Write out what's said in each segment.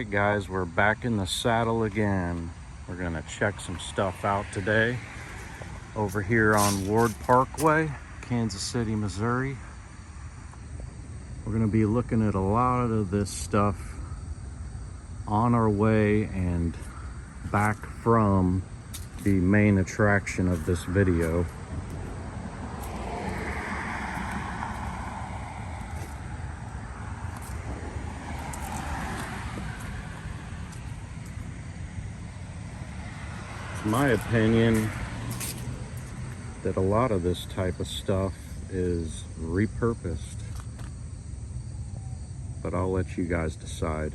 Alright guys, we're back in the saddle again. We're gonna check some stuff out today over here on Ward Parkway, Kansas City, Missouri. We're gonna be looking at a lot of this stuff on our way and back from the main attraction of this video. It's my opinion that a lot of this type of stuff is repurposed, but I'll let you guys decide.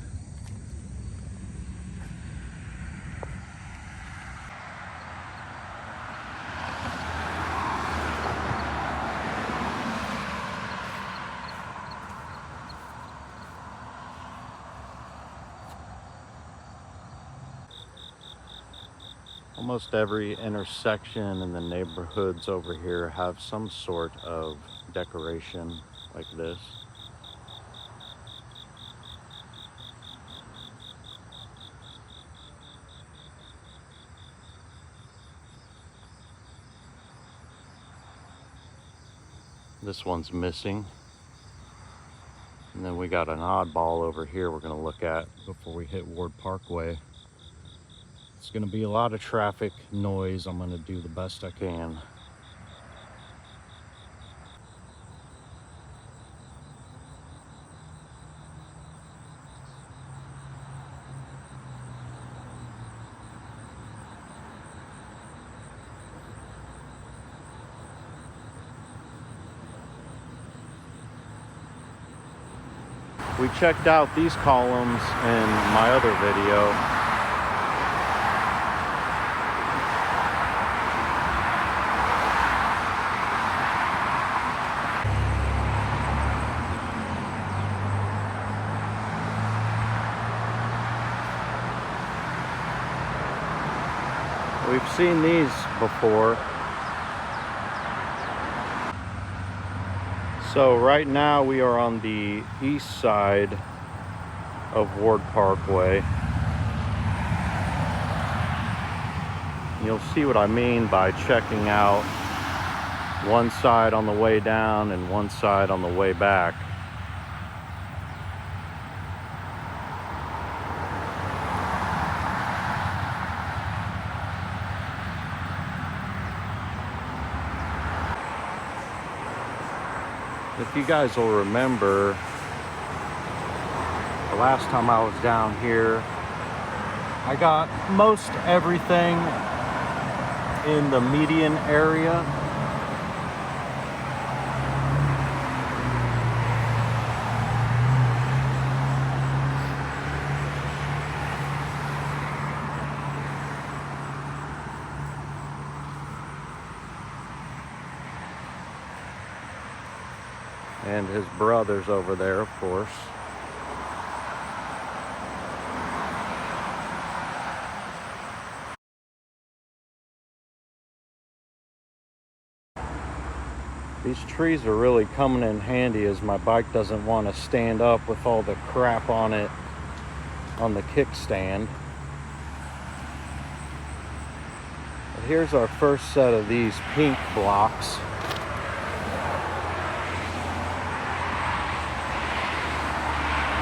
Almost every intersection in the neighborhoods over here have some sort of decoration like this. This one's missing. And then we got an oddball over here we're going to look at before we hit Ward Parkway. It's going to be a lot of traffic noise. I'm going to do the best I can. We checked out these columns in my other video. We've seen these before. So right now we are on the east side of Ward Parkway. You'll see what I mean by checking out one side on the way down and one side on the way back. If you guys will remember, the last time I was down here, I got most everything in the median area. And his brother's over there, of course. These trees are really coming in handy as my bike doesn't want to stand up with all the crap on it on the kickstand. But here's our first set of these pink blocks.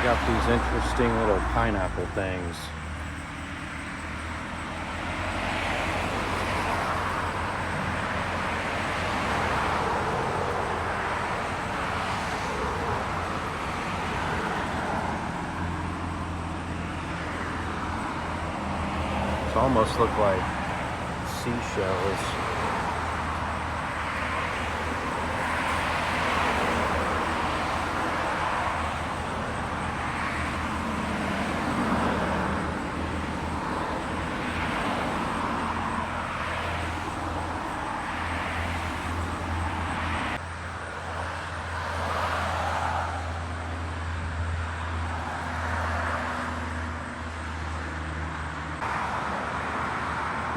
Got these interesting little pineapple things. It almost look like seashells.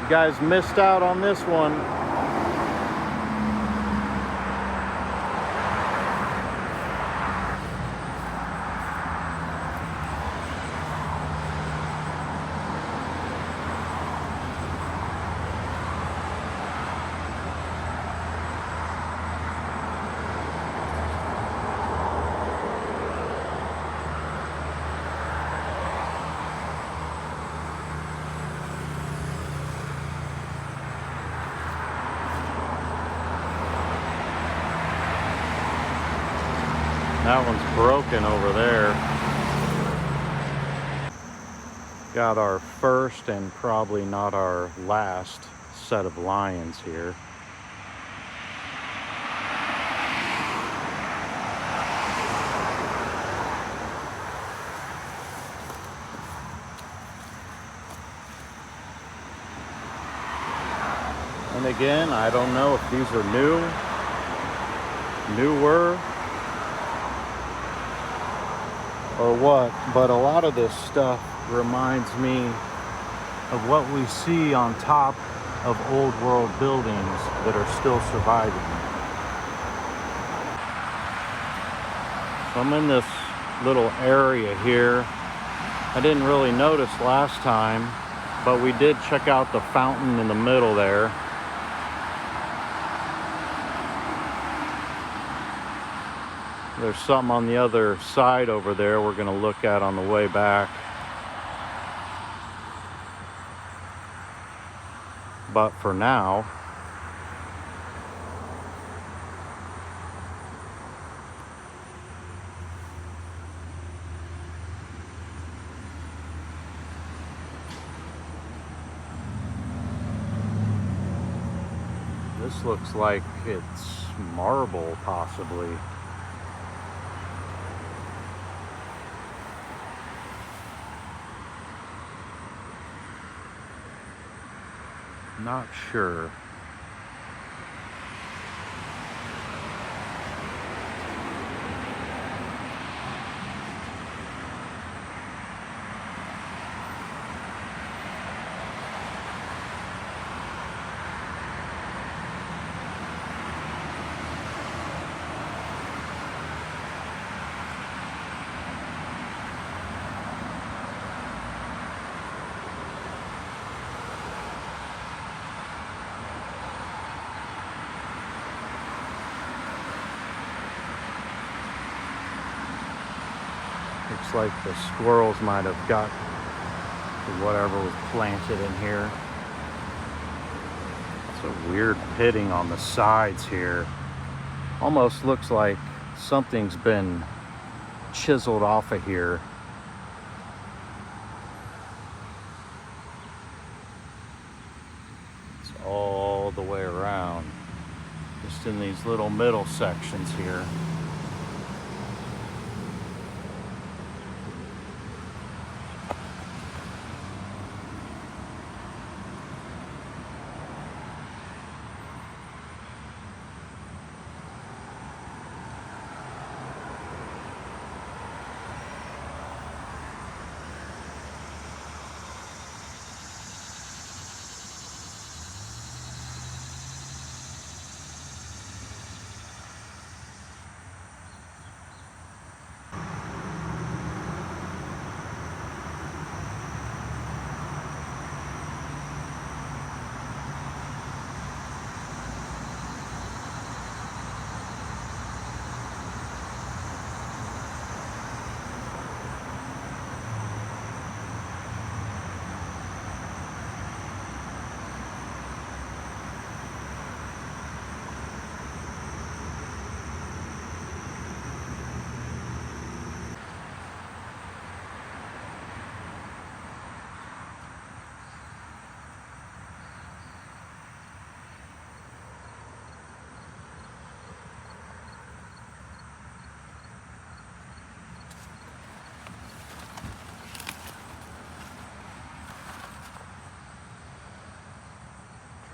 You guys missed out on this one. That one's broken over there. Got our first and probably not our last set of lions here. And again, I don't know if these are newer, or what, but a lot of this stuff reminds me of what we see on top of old world buildings that are still surviving. So I'm in this little area here. I didn't really notice last time, but we did check out the fountain in the middle there. There's something on the other side over there we're going to look at on the way back. But for now, this looks like it's marble, possibly. Not sure. Looks like the squirrels might have got to whatever was planted in here. It's a weird pitting on the sides here. Almost looks like something's been chiseled off of here. It's all the way around, just in these little middle sections here.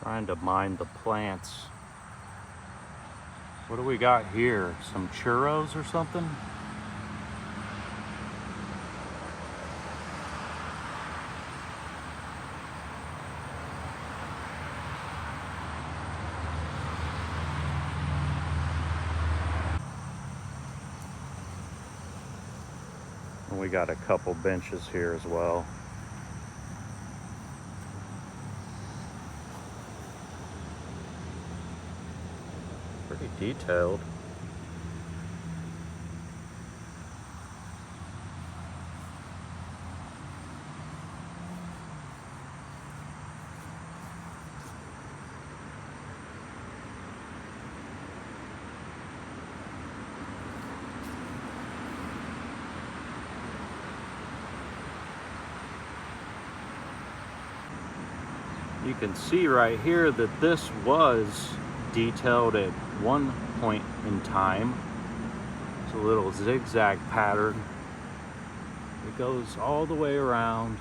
Trying to mind the plants. What do we got here? Some churros or something? And we got a couple benches here as well. Pretty detailed. You can see right here that this was detailed at one point in time. It's a little zigzag pattern. It goes all the way around.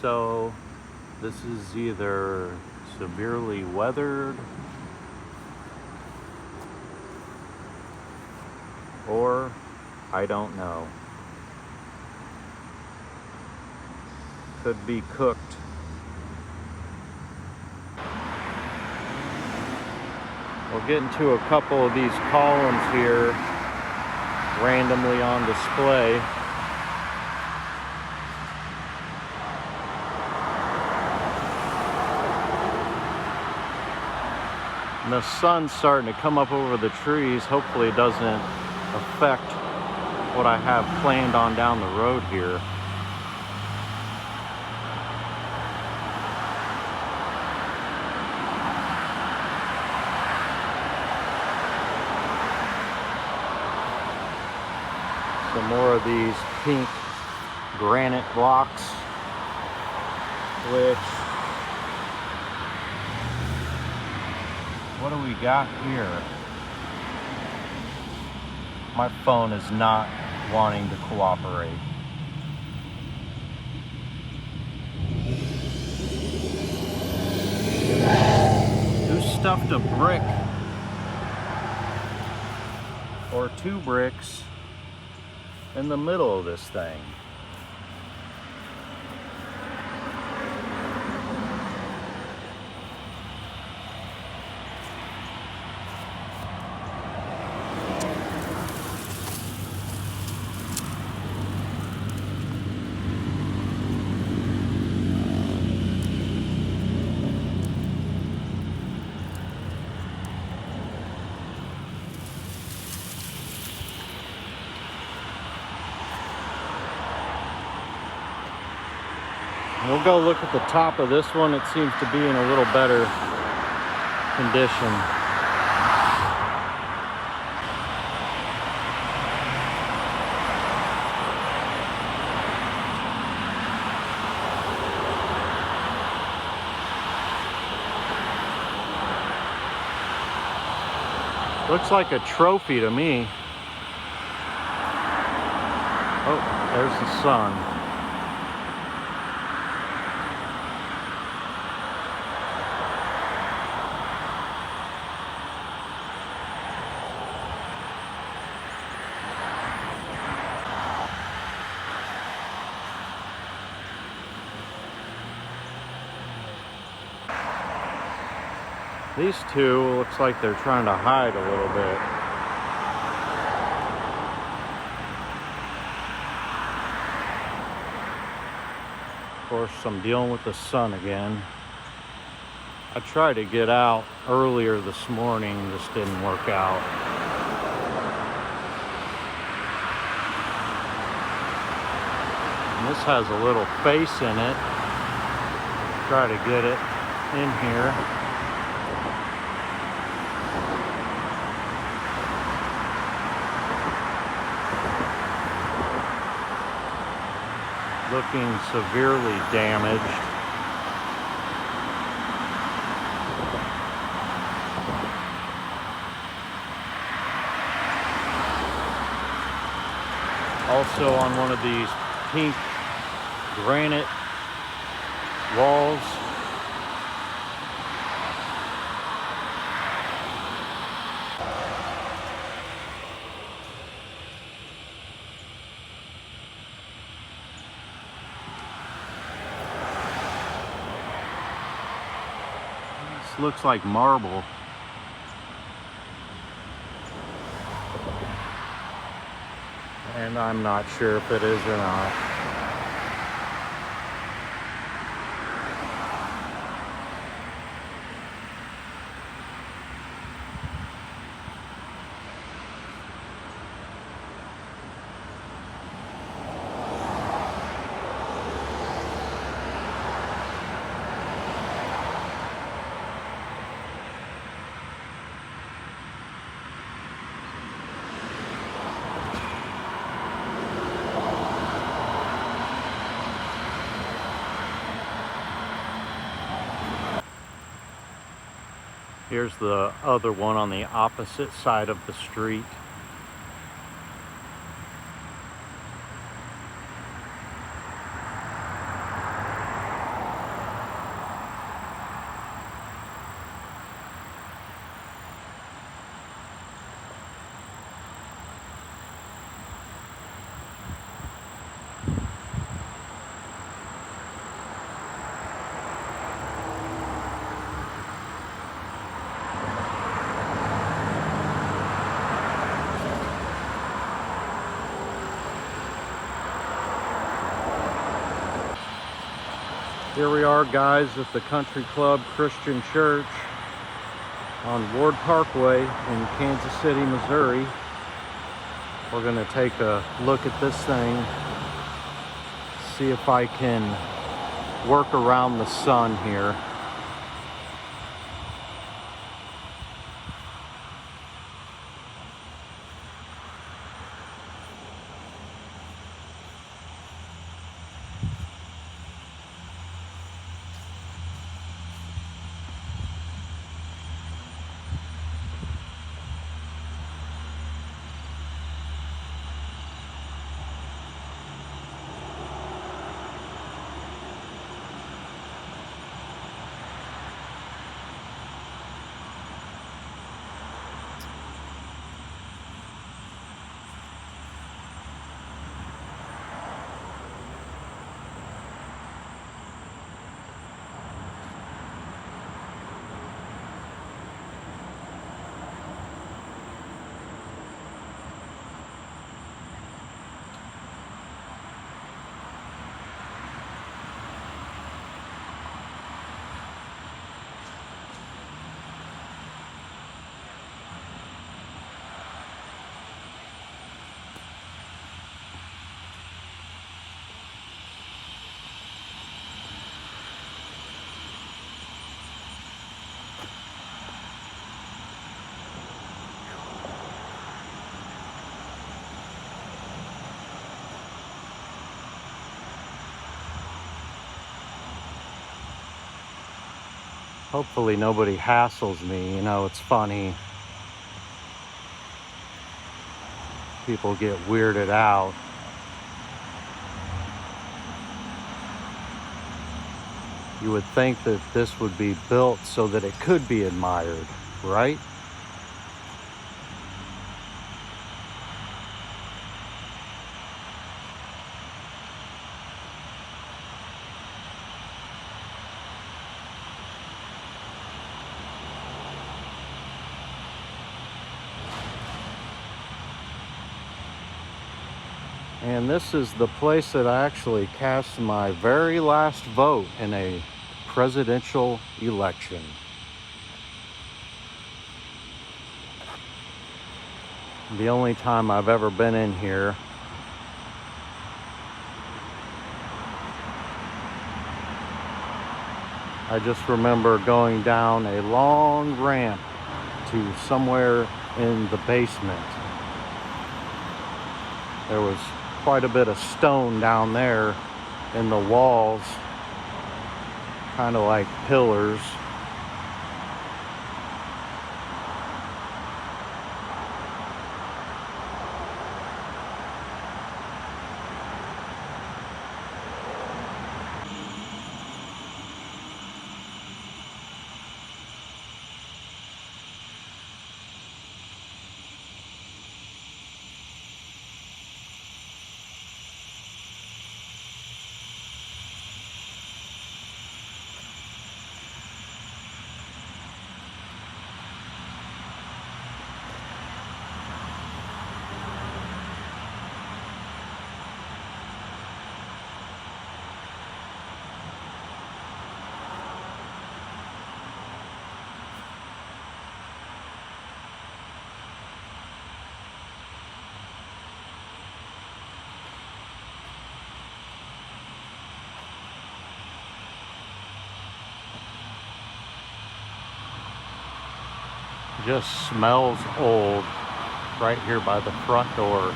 So this is either severely weathered or I don't know. Could be cooked. We'll get into a couple of these columns here randomly on display. And the sun's starting to come up over the trees. Hopefully it doesn't affect what I have planned on down the road here. Some more of these pink granite blocks, which, what do we got here? My phone is not wanting to cooperate. Who stuffed a brick or two bricks in the middle of this thing? We'll go look at the top of this one. It seems to be in a little better condition. Looks like a trophy to me. Oh, there's the sun. These two looks like they're trying to hide a little bit. Of course, I'm dealing with the sun again. I tried to get out earlier this morning, just didn't work out. And this has a little face in it. Try to get it in here. Looking severely damaged. Also on one of these pink granite walls. Looks like marble. And I'm not sure if it is or not. Here's the other one on the opposite side of the street. Here we are, guys, at the Country Club Christian Church on Ward Parkway in Kansas City, Missouri. We're going to take a look at this thing, see if I can work around the sun here. Hopefully nobody hassles me. You know, it's funny. People get weirded out. You would think that this would be built so that it could be admired, right? And this is the place that I actually cast my very last vote in a presidential election. The only time I've ever been in here. I just remember going down a long ramp to somewhere in the basement. There was quite a bit of stone down there in the walls, kind of like pillars. Just smells old right here by the front door.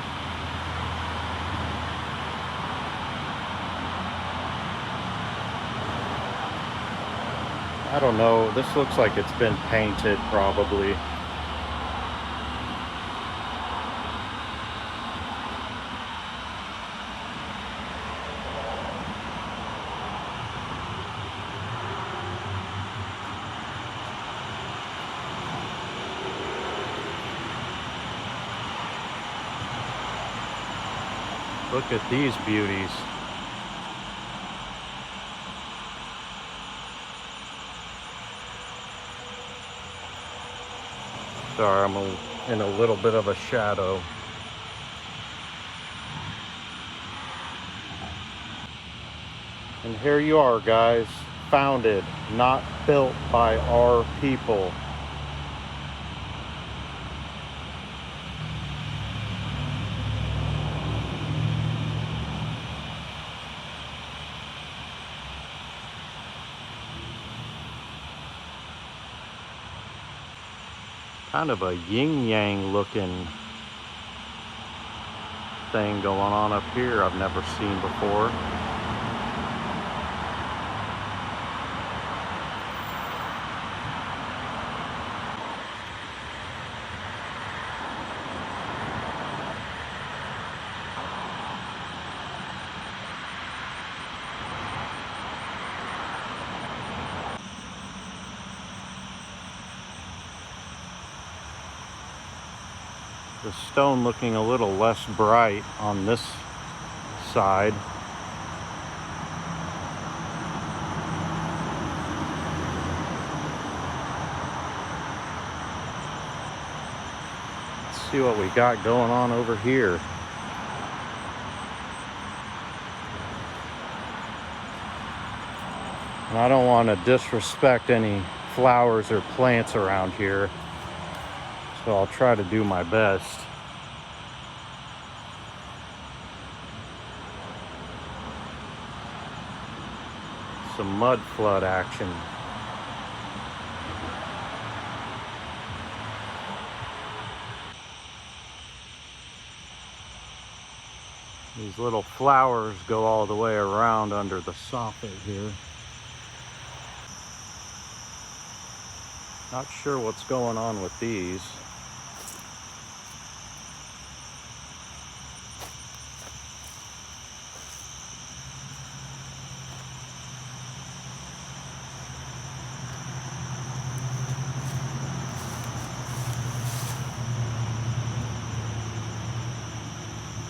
I don't know. This looks like it's been painted probably. Look at these beauties. Sorry, I'm in a little bit of a shadow. And here you are, guys. Founded, not built by our people. Kind of a yin-yang looking thing going on up here I've never seen before. The stone looking a little less bright on this side. Let's see what we got going on over here. And I don't want to disrespect any flowers or plants around here, so I'll try to do my best. Some mud flood action. These little flowers go all the way around under the soffit here. Not sure what's going on with these.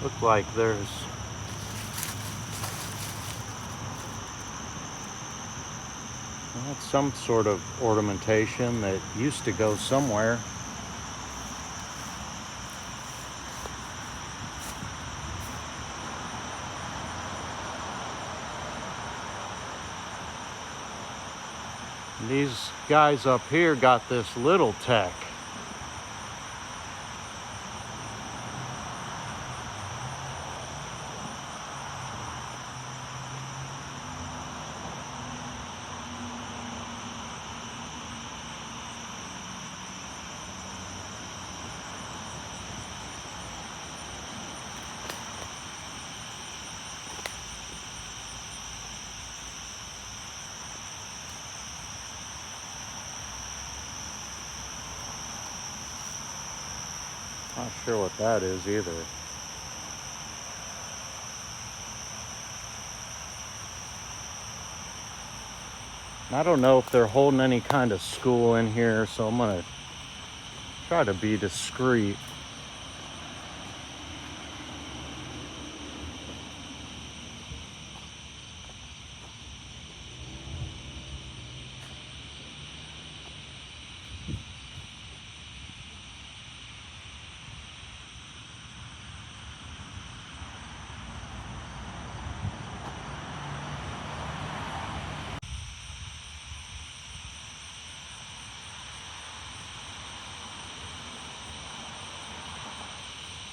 Look like there's some sort of ornamentation that used to go somewhere. These guys up here got this little tech. Not sure what that is either. I don't know if they're holding any kind of school in here, so I'm gonna try to be discreet.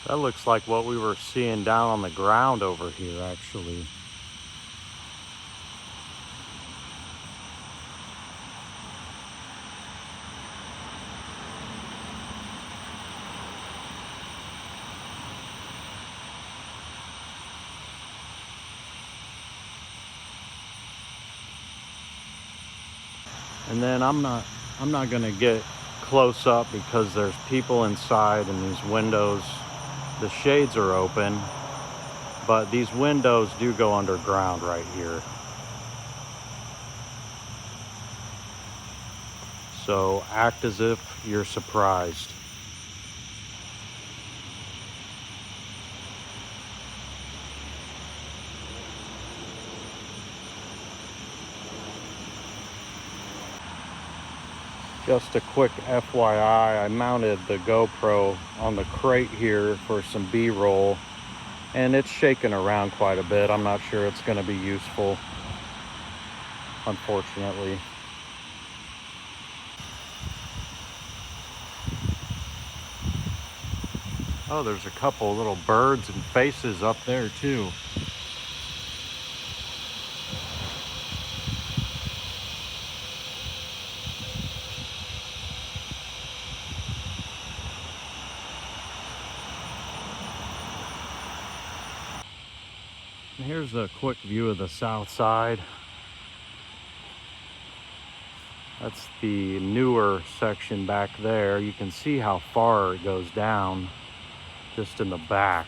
That looks like what we were seeing down on the ground over here, actually. And then I'm not gonna get close up because there's people inside and these windows, the shades are open, but these windows do go underground right here. So act as if you're surprised. Just a quick FYI, I mounted the GoPro on the crate here for some B-roll, and it's shaking around quite a bit. I'm not sure it's going to be useful, unfortunately. Oh, there's a couple little birds and faces up there too. And here's a quick view of the south side. That's the newer section back there. You can see how far it goes down just in the back.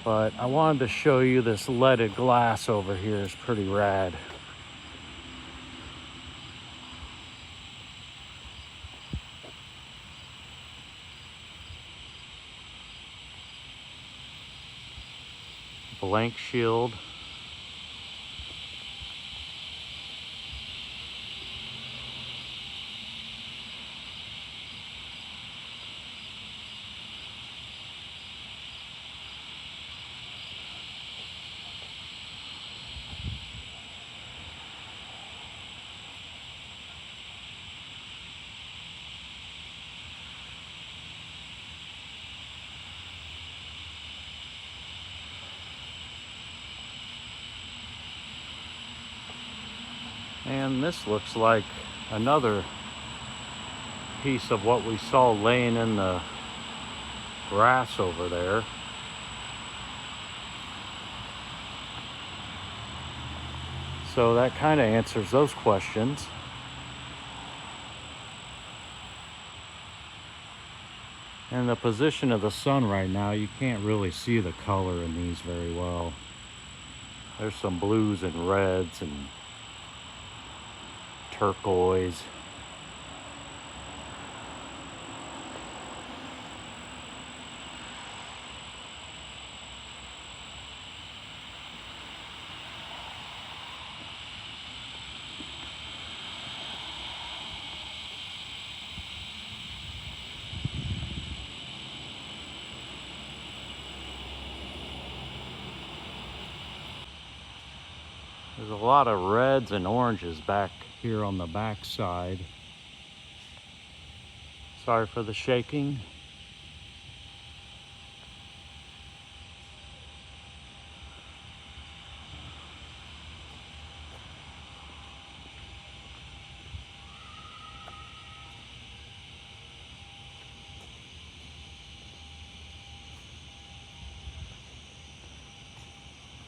But I wanted to show you this leaded glass over here. It's pretty rad. Blank shield. And this looks like another piece of what we saw laying in the grass over there. So that kind of answers those questions. And the position of the sun right now, you can't really see the color in these very well. There's some blues and reds and turquoise. There's a lot of reds and oranges back here on the back side. Sorry for the shaking.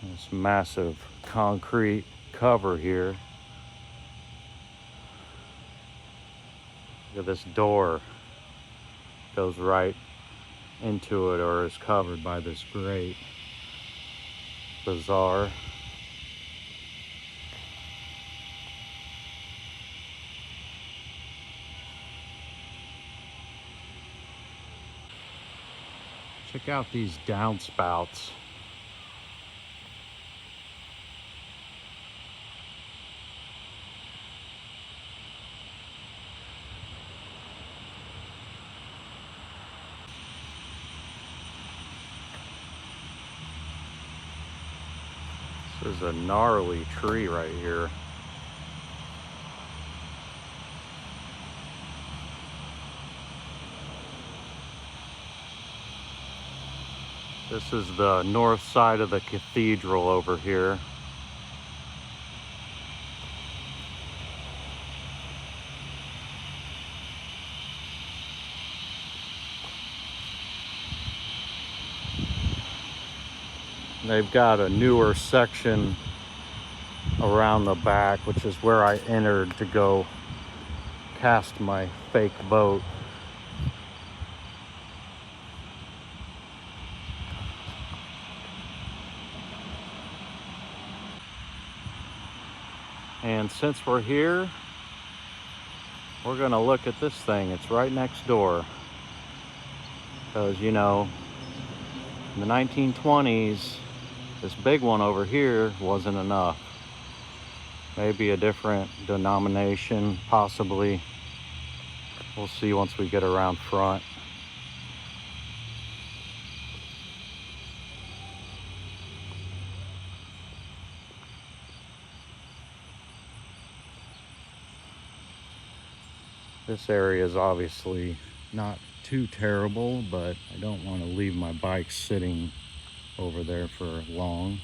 This massive concrete cover here. Look at this door. Goes right into it or is covered by this grate. Bizarre. Check out these downspouts. This is a gnarly tree right here. This is the north side of the cathedral over here. they've got a newer section around the back, which is where I entered to go cast my fake boat. And since we're here, we're gonna look at this thing. It's right next door. Because, you know, in the 1920s, this big one over here wasn't enough. Maybe a different denomination, possibly. We'll see once we get around front. This area is obviously not too terrible, but I don't want to leave my bike sitting over there for long.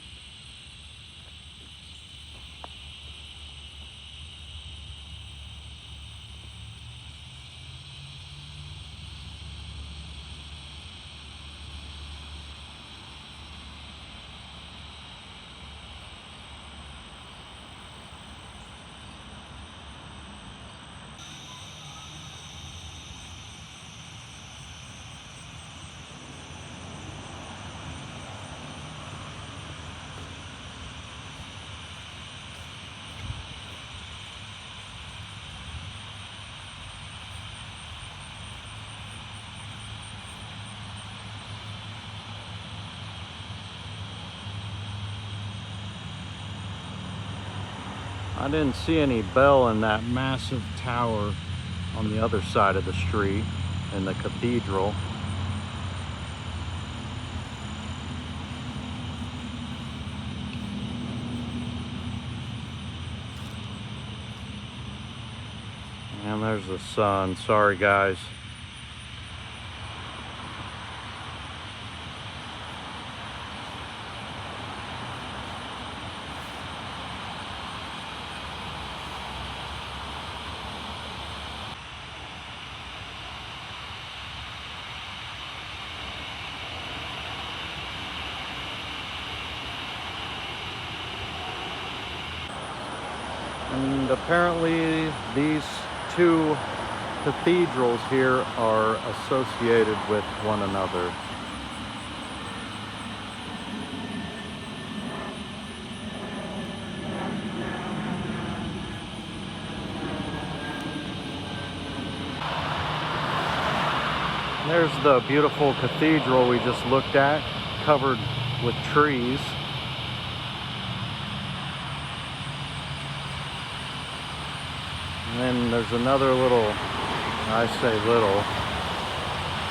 I didn't see any bell in that massive tower on the other side of the street in the cathedral. And there's the sun. Sorry, guys. And apparently these two cathedrals here are associated with one another. There's the beautiful cathedral we just looked at, covered with trees. And then there's another little, I say little,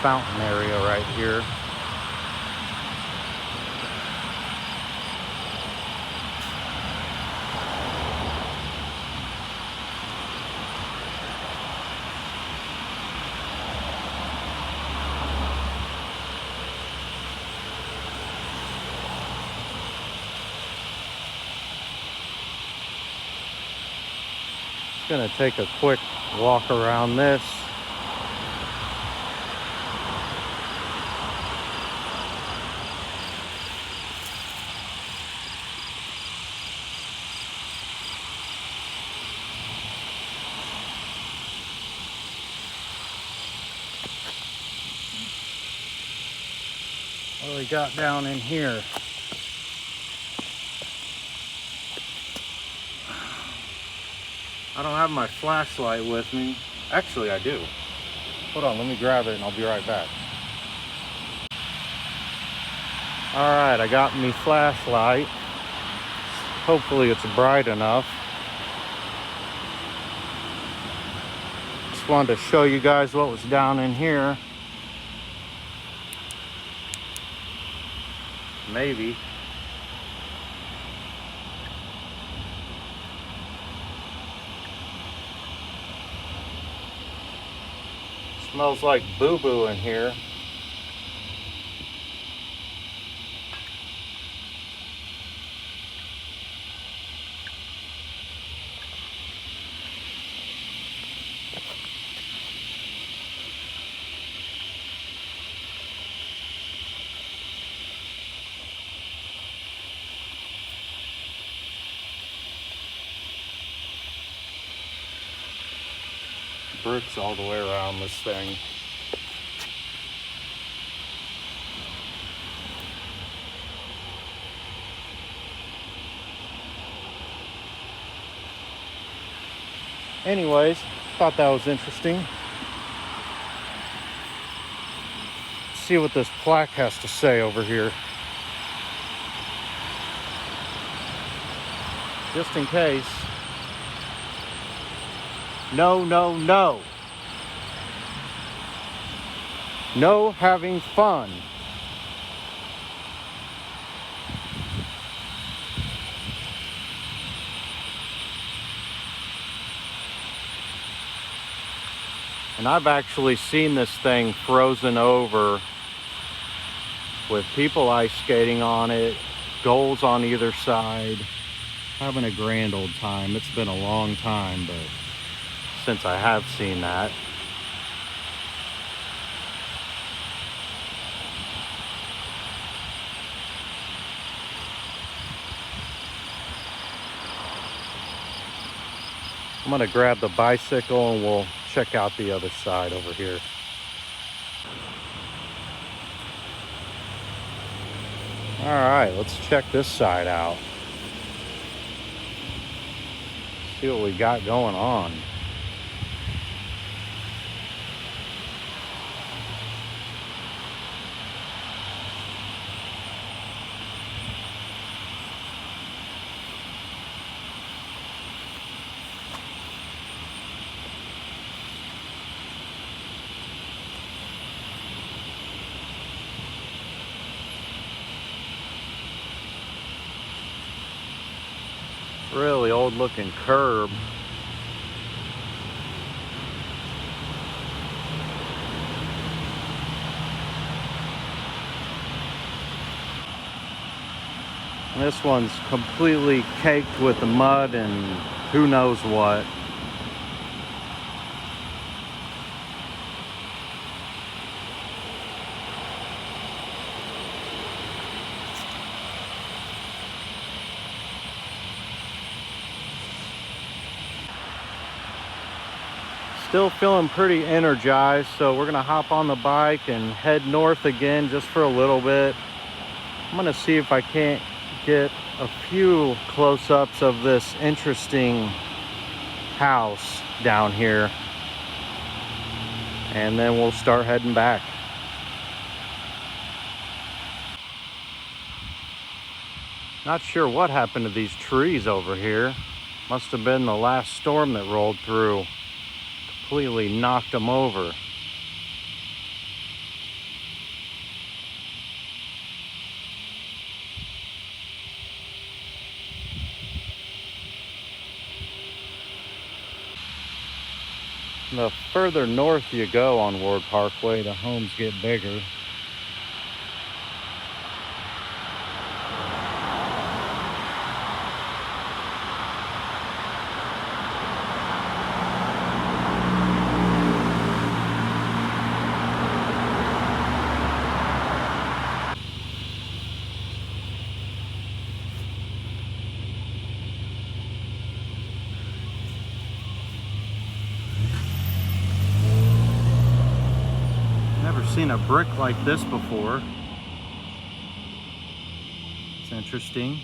fountain area right here. Gonna take a quick walk around this. What do we got down in here? I don't have my flashlight with me. Actually, I do. Hold on, let me grab it and I'll be right back. All right, I got me flashlight. Hopefully it's bright enough. Just wanted to show you guys what was down in here. Maybe. Smells like boo-boo in here. bricks all the way around this thing. Anyways, thought that was interesting. See what this plaque has to say over here. Just in case. No, no, no. No having fun. And I've actually seen this thing frozen over with people ice skating on it, goals on either side, having a grand old time. It's been a long time, but since I have seen that. I'm gonna grab the bicycle and we'll check out the other side over here. All right, let's check this side out. See what we got going on. Really old looking curb. And this one's completely caked with the mud and who knows what. Still feeling pretty energized, so we're gonna hop on the bike and head north again just for a little bit. I'm gonna see if I can't get a few close-ups of this interesting house down here, and then we'll start heading back. Not sure what happened to these trees over here. Must have been the last storm that rolled through. Completely knocked them over. The further north you go on Ward Parkway, the homes get bigger. Never seen a brick like this before. It's interesting.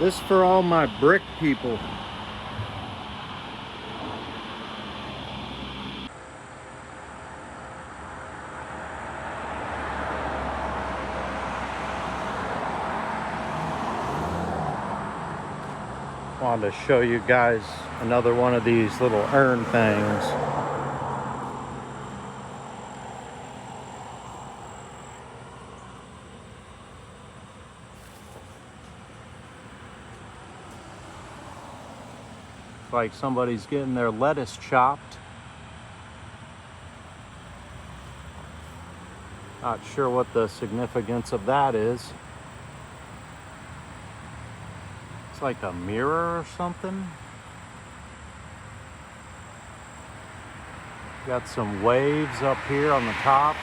This for all my brick people. Wanted to show you guys another one of these little urn things. Like somebody's getting their lettuce chopped. Not sure what the significance of that is. It's like a mirror or something. Got some waves up here on the top.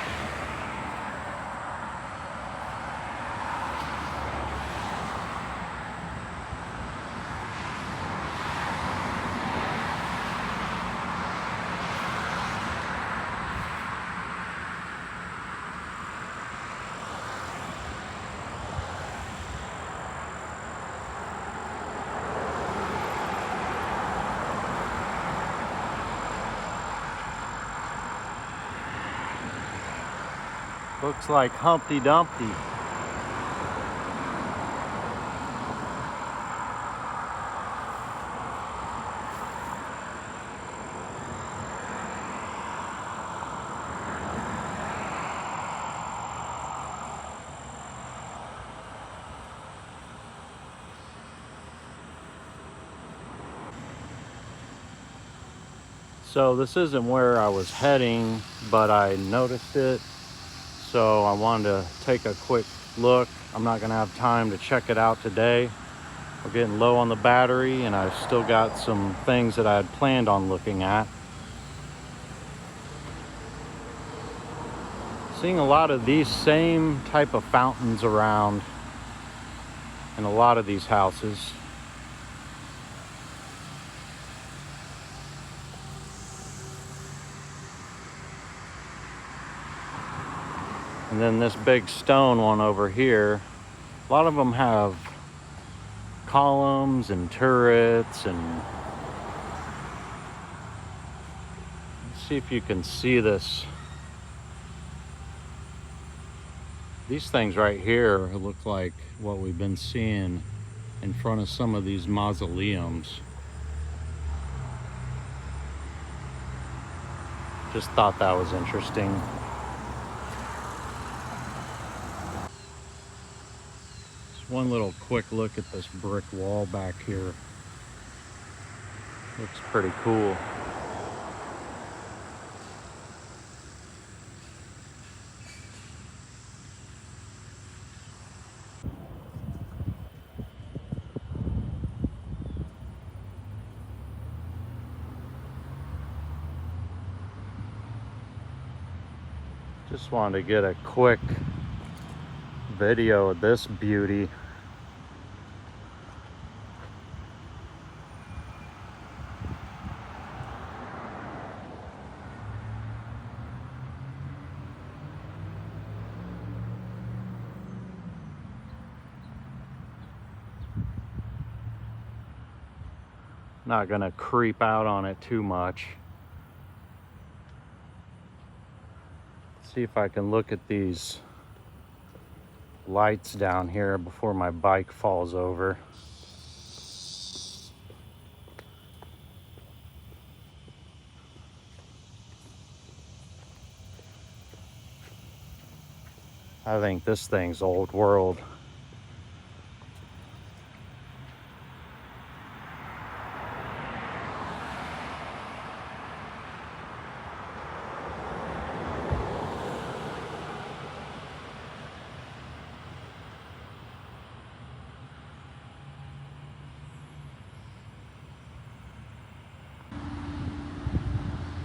Looks like Humpty Dumpty. So this isn't where I was heading, but I noticed it. So I wanted to take a quick look. I'm not gonna have time to check it out today. We're getting low on the battery and I've still got some things that I had planned on looking at. Seeing a lot of these same type of fountains around in a lot of these houses. And then this big stone one over here, a lot of them have columns and turrets, and let's see if you can see this. These things right here look like what we've been seeing in front of some of these mausoleums. Just thought that was interesting. One little quick look at this brick wall back here. Looks pretty cool. Just wanted to get a quick video of this beauty. Not gonna creep out on it too much. See if I can look at these lights down here before my bike falls over. I think this thing's old world.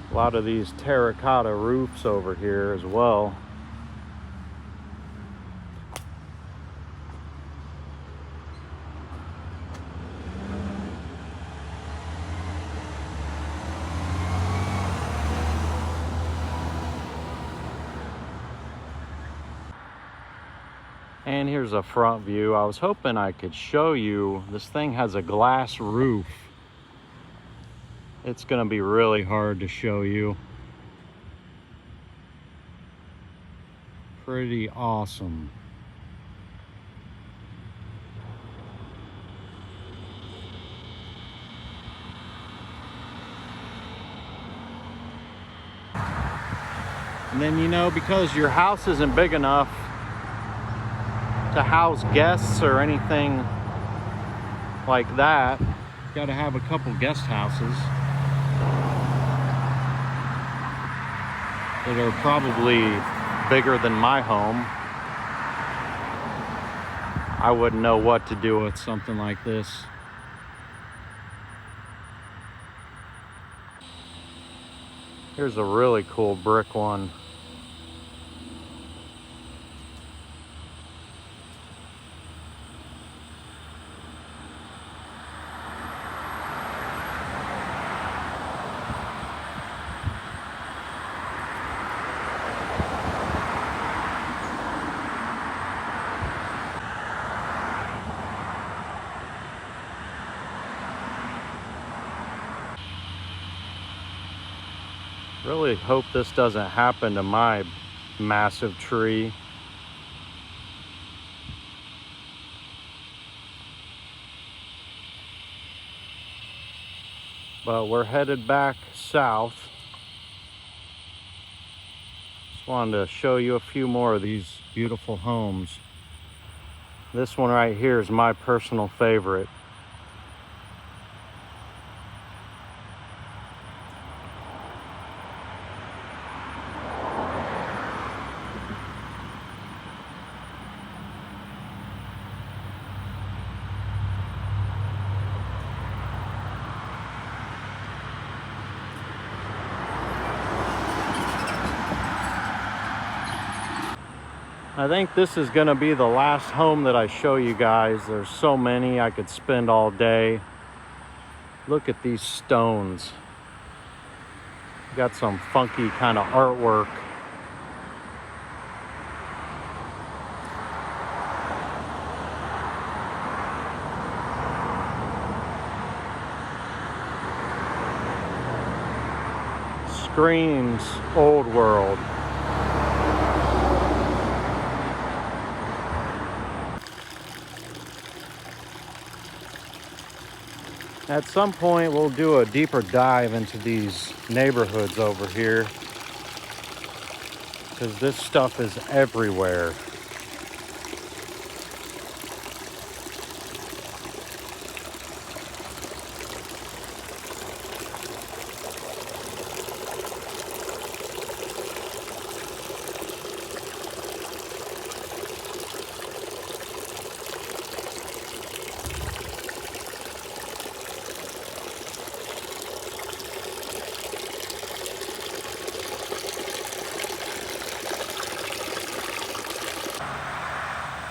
A lot of these terracotta roofs over here as well. And here's a front view. I was hoping I could show you, this thing has a glass roof. It's gonna be really hard to show you. Pretty awesome. And then, you know, because your house isn't big enough to house guests or anything like that, you gotta have a couple guest houses that are probably bigger than my home, I wouldn't know what to do with something like this. Here's a really cool brick one. Really hope this doesn't happen to my massive tree. But we're headed back south. Just wanted to show you a few more of these beautiful homes. This one right here is my personal favorite. I think this is going to be the last home that I show you guys. There's so many I could spend all day. Look at these stones. Got some funky kind of artwork. Screams old world. At some point, we'll do a deeper dive into these neighborhoods over here, because this stuff is everywhere.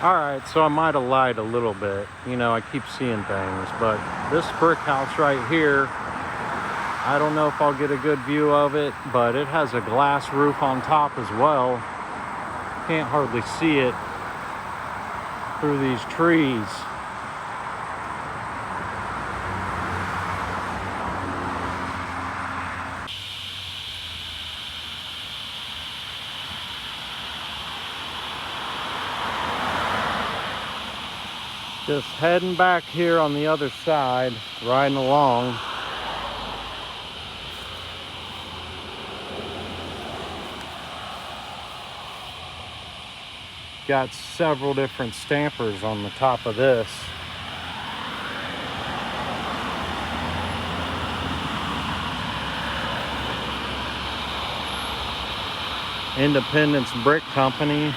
Alright, so I might have lied a little bit. You know, I keep seeing things, but this brick house right here, I don't know if I'll get a good view of it, but it has a glass roof on top as well. Can't hardly see it through these trees. Just heading back here on the other side, riding along. Got several different stampers on the top of this. Independence Brick Company.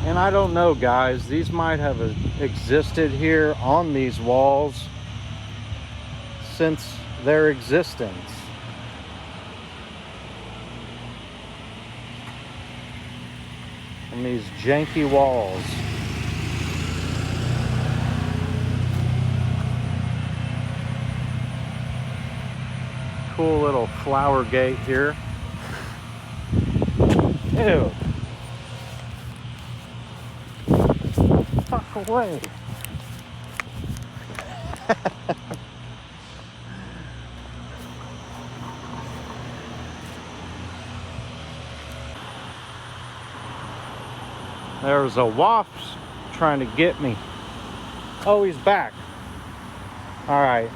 And I don't know, guys, these might have existed here on these walls since their existence. And these janky walls. Cool little flower gate here. Ew. back away. There's a wasp trying to get me. Oh, he's back. All right.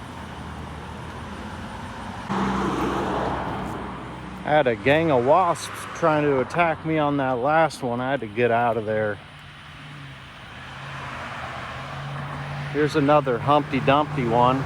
I had a gang of wasps trying to attack me on that last one. I had to get out of there. Here's another Humpty Dumpty one.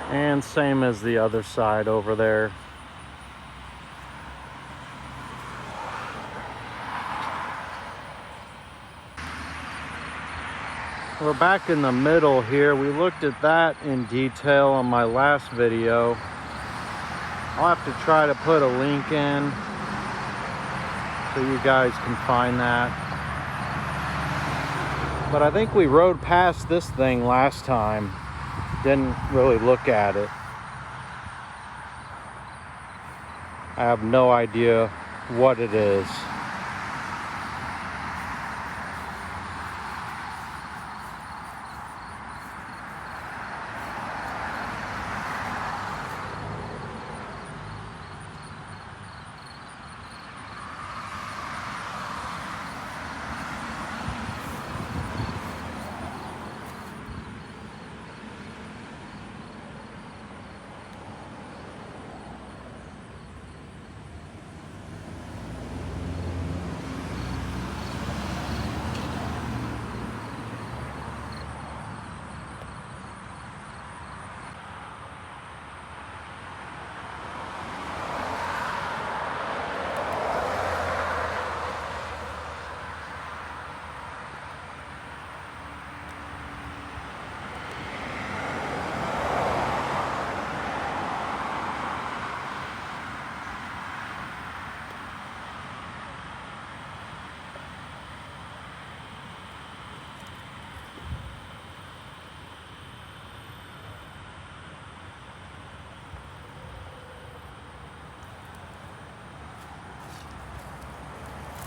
And same as the other side over there. We're back in the middle here. We looked at that in detail on my last video. I'll have to try to put a link in so you guys can find that. But I think we rode past this thing last time. Didn't really look at it. I have no idea what it is.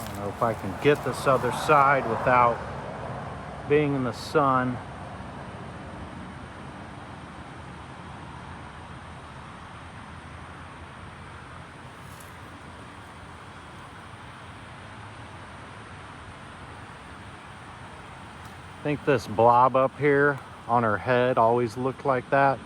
I don't know if I can get this other side without being in the sun. I think this blob up here on her head always looked like that.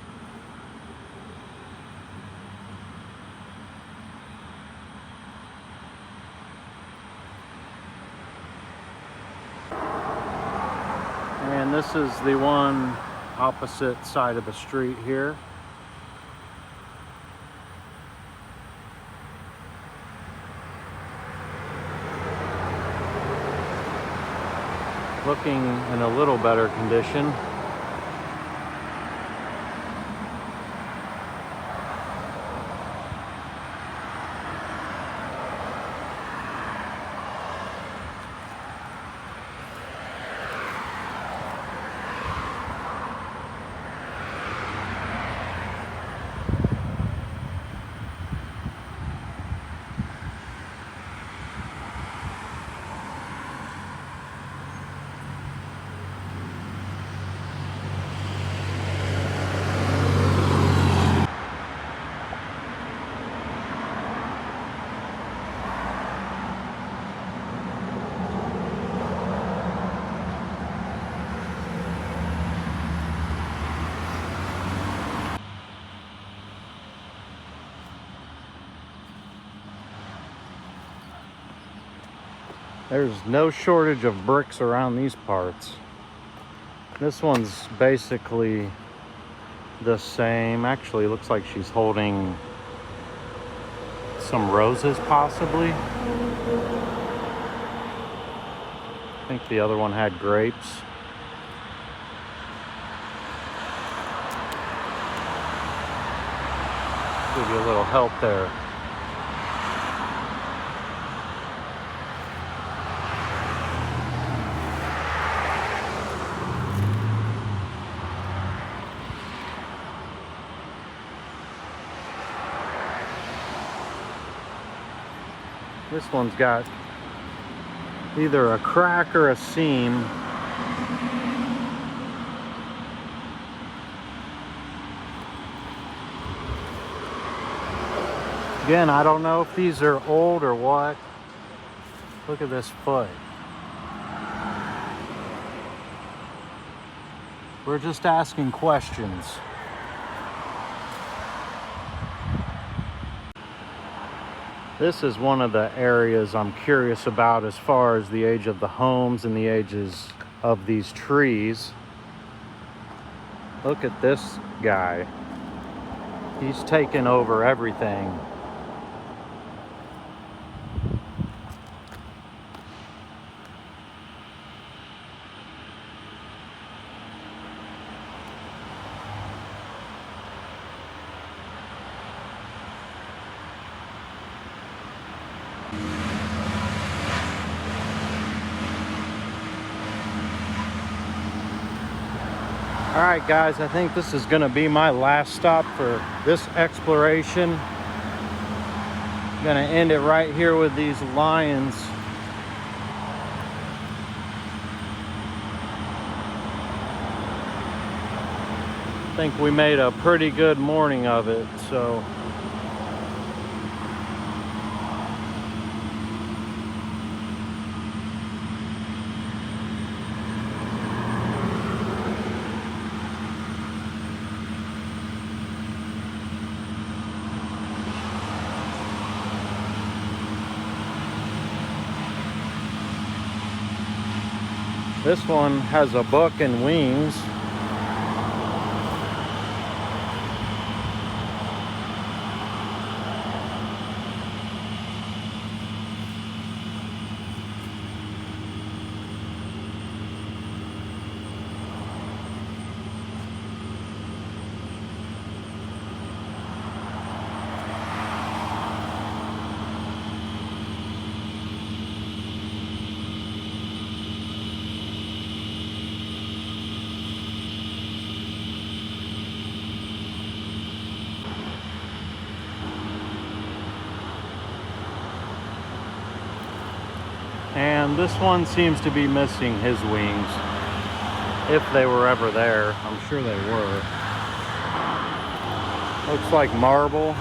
And this is the one opposite side of the street here. Looking in a little better condition. There's no shortage of bricks around these parts. This one's basically the same. Actually, looks like she's holding some roses, possibly. think the other one had grapes. Give you a little help there. This one's got either a crack or a seam. Again, I don't know if these are old or what. Look at this foot. We're just asking questions. This is one of the areas I'm curious about as far as the age of the homes and the ages of these trees. Look at this guy. He's taken over everything. All right, guys, I think this is gonna be my last stop for this exploration. I'm gonna end it right here with these lions. I think we made a pretty good morning of it, so. This one has a buck and wings. And this one seems to be missing his wings. If they were ever there. I'm sure they were. Looks like marble.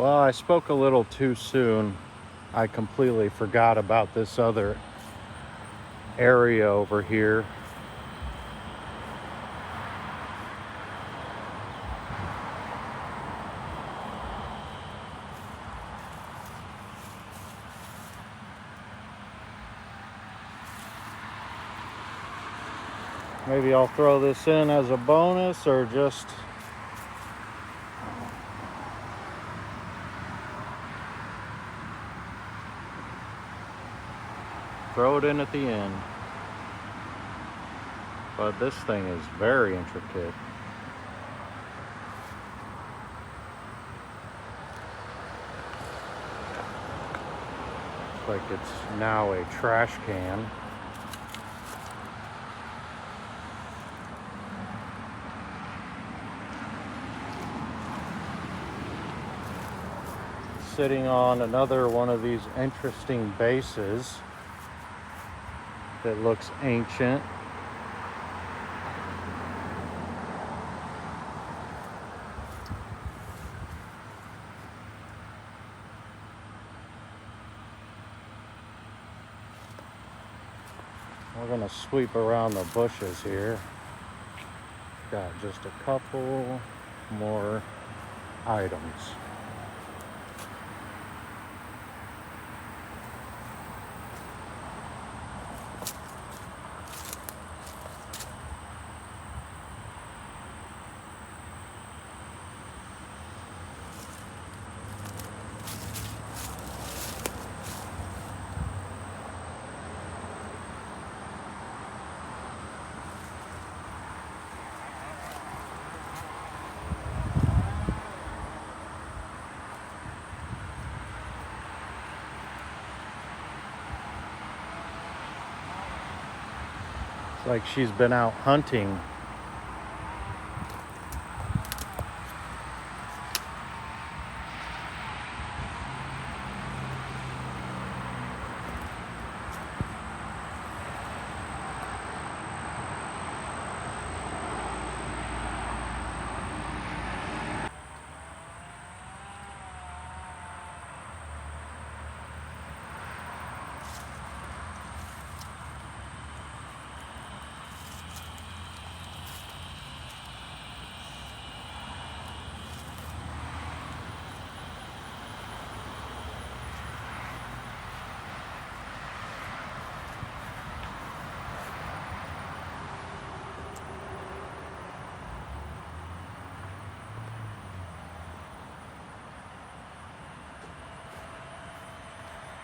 Well, I spoke a little too soon. I completely forgot about this other area over here. Maybe I'll throw this in as a bonus or just throw it in at the end. But this thing is very intricate. Looks like it's now a trash can. Sitting on another one of these interesting bases that looks ancient. We're gonna sweep around the bushes here. Got just a couple more items. It's like she's been out hunting.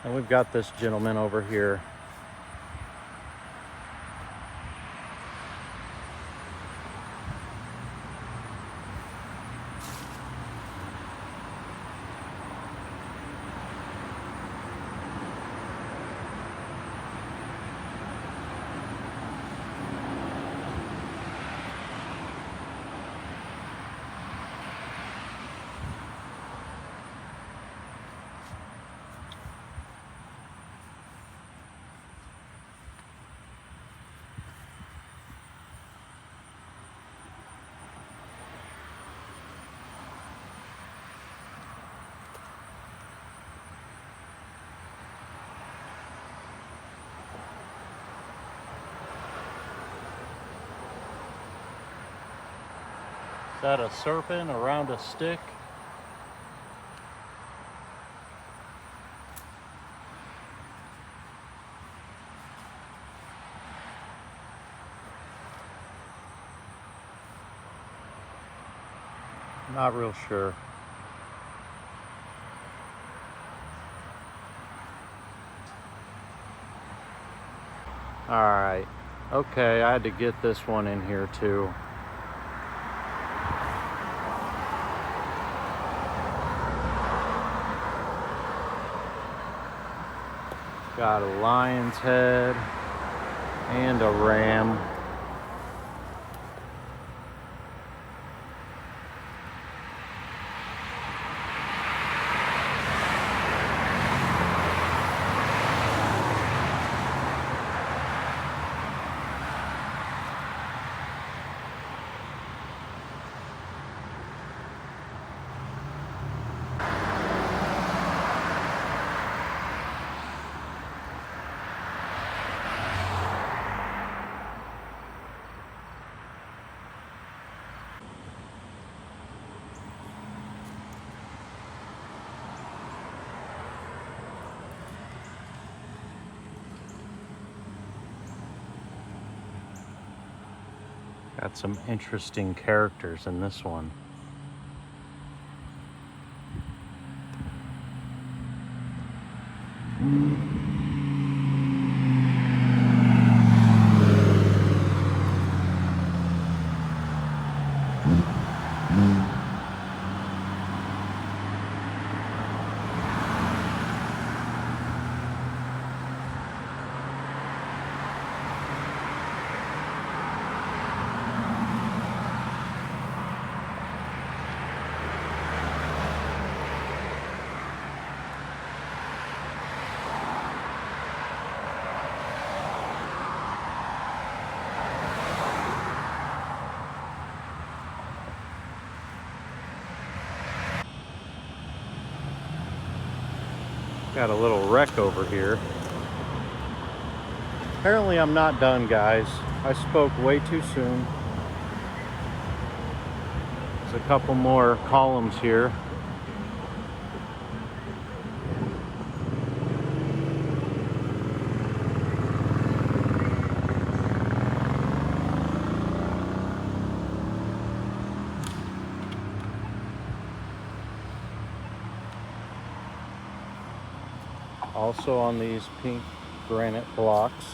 And we've got this gentleman over here. Is that a serpent around a stick? Not real sure. All right. Okay, I had to get this one in here too. Got a lion's head and a ram. Got some interesting characters in this one. Got a little wreck over here. Apparently I'm not done, guys. I spoke way too soon. There's a couple more columns here. Also on these pink granite blocks.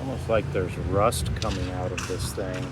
Almost like there's rust coming out of this thing.